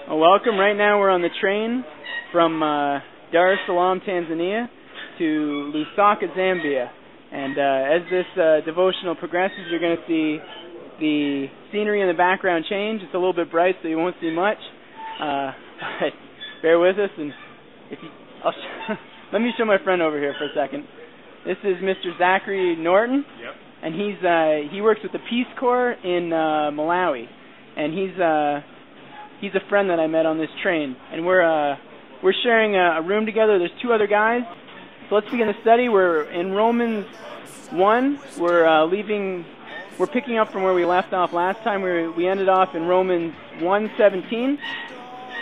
Well, welcome. Right now we're on the train from Dar es Salaam, Tanzania to Lusaka, Zambia. And as this devotional progresses, you're going to see the scenery in the background change. It's a little bit bright, so you won't see much. But bear with us. And if you, let me show my friend over here for a second. This is Mr. Zachary Norton. Yep. And he works with the Peace Corps in Malawi. And he's a friend that I met on this train, and we're sharing a room together. There's two other guys. So let's begin the study. We're in Romans 1. We're picking up from where we left off last time. We ended off in Romans 1:17.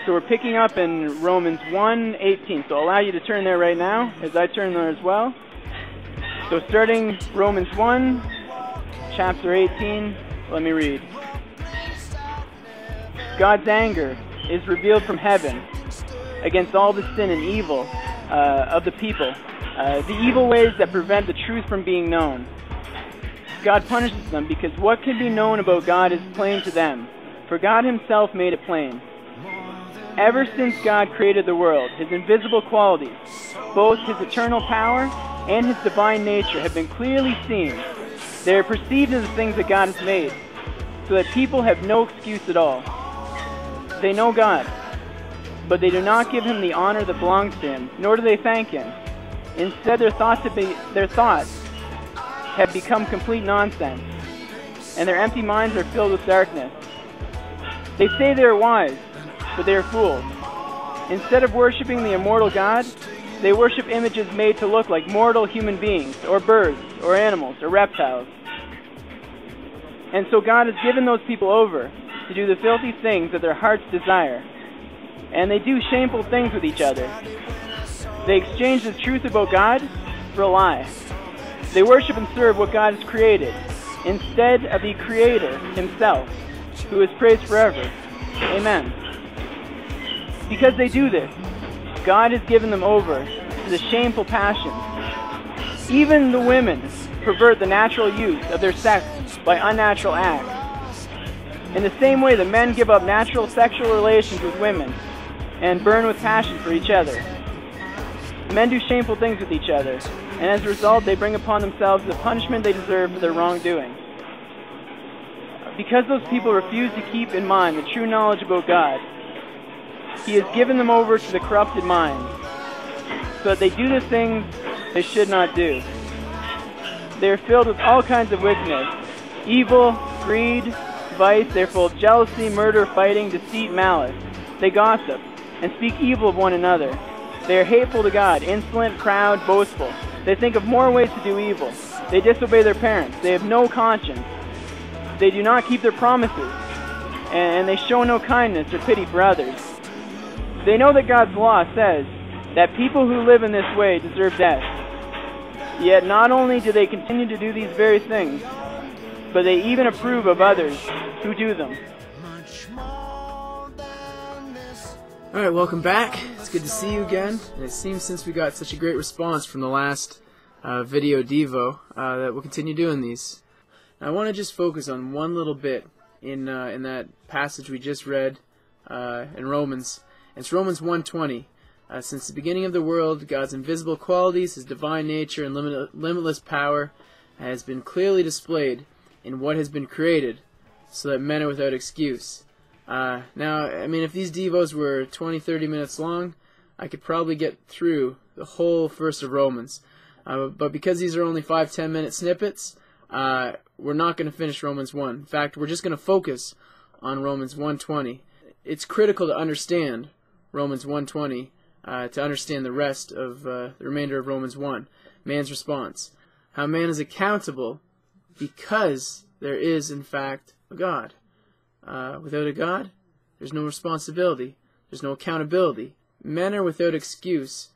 So we're picking up in Romans 1:18. So I'll allow you to turn there right now, as I turn there as well. So starting Romans 1, chapter 18, let me read. God's anger is revealed from heaven against all the sin and evil of the people, the evil ways that prevent the truth from being known. God punishes them because what can be known about God is plain to them, for God himself made it plain. Ever since God created the world, his invisible qualities, both his eternal power and his divine nature, have been clearly seen. They are perceived in the things that God has made, so that people have no excuse at all. They know God, but they do not give him the honor that belongs to him, nor do they thank him. Instead, their thoughts have become complete nonsense, and their empty minds are filled with darkness. They say they are wise, but they are fools. Instead of worshiping the immortal God, they worship images made to look like mortal human beings, or birds, or animals, or reptiles. And so God has given those people over to do the filthy things that their hearts desire. And they do shameful things with each other. They exchange the truth about God for a lie. They worship and serve what God has created, instead of the Creator himself, who is praised forever. Amen. Because they do this, God has given them over to the shameful passions. Even the women pervert the natural use of their sex by unnatural acts. In the same way, the men give up natural sexual relations with women and burn with passion for each other. Men do shameful things with each other, and as a result, they bring upon themselves the punishment they deserve for their wrongdoing. Because those people refuse to keep in mind the true knowledge about God, he has given them over to the corrupted mind, so that they do the things they should not do. They are filled with all kinds of wickedness, evil, greed, vice. They're full of jealousy, murder, fighting, deceit, malice. They gossip and speak evil of one another. They are hateful to God, insolent, proud, boastful. They think of more ways to do evil. They disobey their parents. They have no conscience. They do not keep their promises, and they show no kindness or pity for others. They know that God's law says that people who live in this way deserve death. Yet not only do they continue to do these very things, but they even approve of others who do them. Alright, welcome back. It's good to see you again. And it seems since we got such a great response from the last video Devo that we'll continue doing these. Now, I want to just focus on one little bit in that passage we just read in Romans. It's Romans 1:20. Since the beginning of the world, God's invisible qualities, his divine nature, and limitless power has been clearly displayed in what has been created, so that men are without excuse. Now, I mean, if these devos were 20-30 minutes long, I could probably get through the whole verse of Romans. But because these are only 5-10 minute snippets, we're not going to finish Romans 1. In fact, we're just going to focus on Romans 1:20. It's critical to understand Romans 1:20 to understand the rest of the remainder of Romans 1. Man's response. How man is accountable because there is, in fact, a God. Without a God, there's no responsibility. There's no accountability. Men are without excuse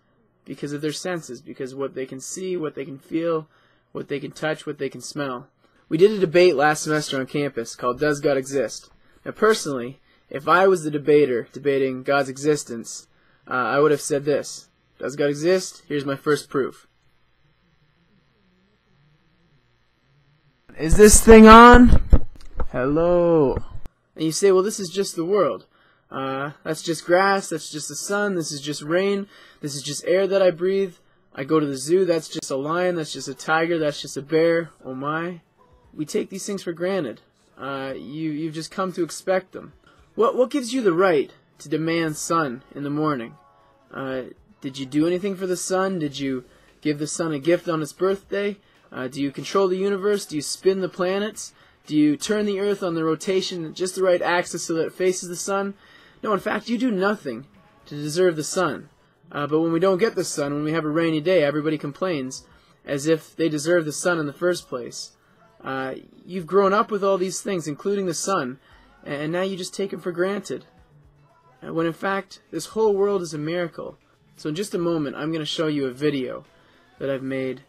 because of their senses, because of what they can see, what they can feel, what they can touch, what they can smell. We did a debate last semester on campus called Does God Exist? Now, personally, if I was the debater debating God's existence, I would have said this. Does God exist? Here's my first proof. Is this thing on? Hello. And you say, well, this is just the world. That's just grass, that's just the sun, this is just rain, this is just air that I breathe. I go to the zoo, that's just a lion, that's just a tiger, that's just a bear. Oh my. We take these things for granted. You've just come to expect them. What gives you the right to demand sun in the morning? Did you do anything for the sun? Did you give the sun a gift on its birthday? Do you control the universe? Do you spin the planets? Do you turn the earth on the rotation at just the right axis so that it faces the sun? No, in fact, you do nothing to deserve the sun. But when we don't get the sun, when we have a rainy day, everybody complains as if they deserve the sun in the first place. You've grown up with all these things, including the sun, and now you just take them for granted. When in fact, this whole world is a miracle. So in just a moment, I'm going to show you a video that I've made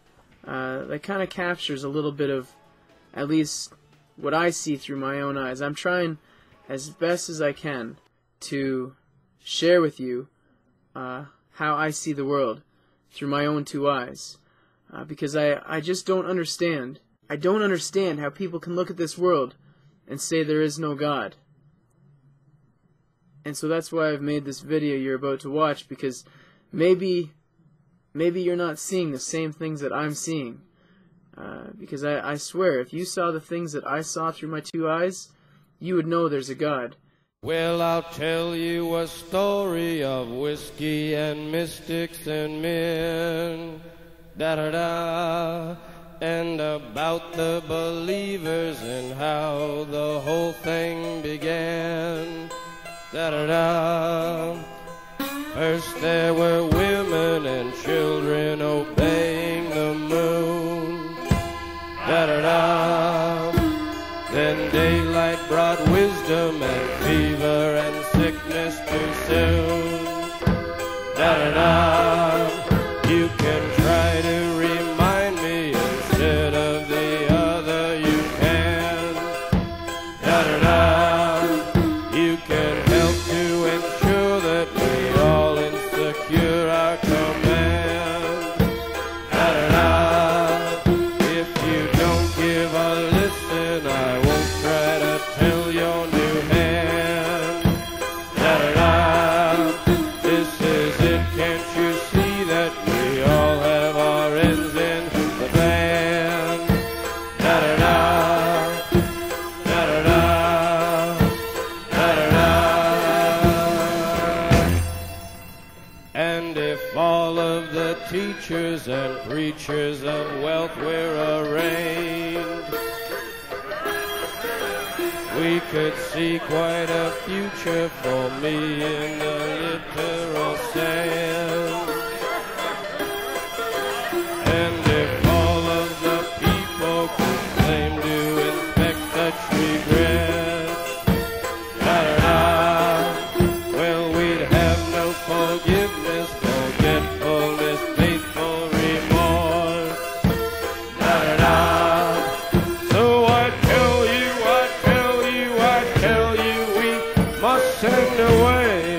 that kind of captures a little bit of, at least, what I see through my own eyes. I'm trying as best as I can to share with you how I see the world through my own two eyes. Because I just don't understand. I don't understand how people can look at this world and say there is no God. And so that's why I've made this video you're about to watch, because maybe you're not seeing the same things that I'm seeing. Because I swear, if you saw the things that I saw through my two eyes, you would know there's a God. Well, I'll tell you a story of whiskey and mystics and men, da-da-da, and about the believers and how the whole thing began, da-da-da. First there were women and children obeying the moon, da-da-da. Then daylight brought wisdom and fever and sickness too soon, da-da-da. You can try to remind me instead of the other, you can, da-da-da. You can help to ensure that we all insecure our command, da-da-da. If you don't give a listen, I won't try to tell your new hand, da-da-da. This is it, can't you see that we all have our ends in the band, da-da-da, da-da-da, da-da-da. And if all of the teachers and preachers of wealth were arraigned, we could see quite a future for me in the literal sense. And if all of the people could claim to inspect such regrets, da-da-da, well, we'd have no forgiveness, forgetfulness, faithful remorse, da-da-da. So I tell you, we must send away